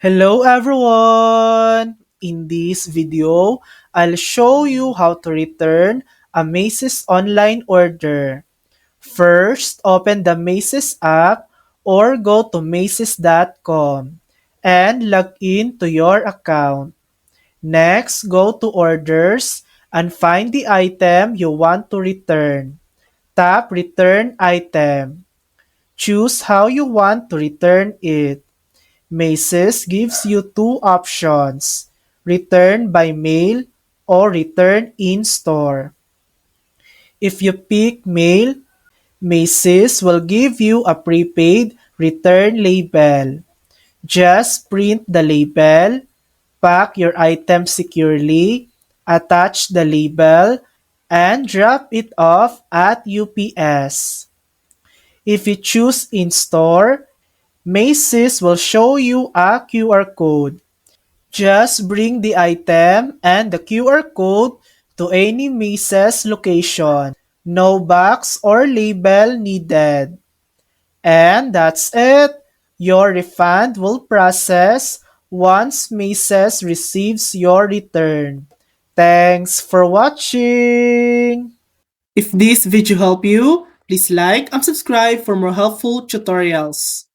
Hello everyone! In this video, I'll show you how to return a Macy's online order. First, open the Macy's app or go to Macy's.com and log in to your account. Next, go to Orders and find the item you want to return. Tap Return Item. Choose how you want to return it. Macy's gives you two options: return by mail or return in store. If you pick mail, Macy's will give you a prepaid return label. Just print the label, pack your item securely, attach the label, and drop it off at UPS. If you choose in store, Macy's will show you a QR code. Just bring the item and the QR code to any Macy's location. No box or label needed. And that's it. Your refund will process once Macy's receives your return. Thanks for watching. If this video helped you, please like and subscribe for more helpful tutorials.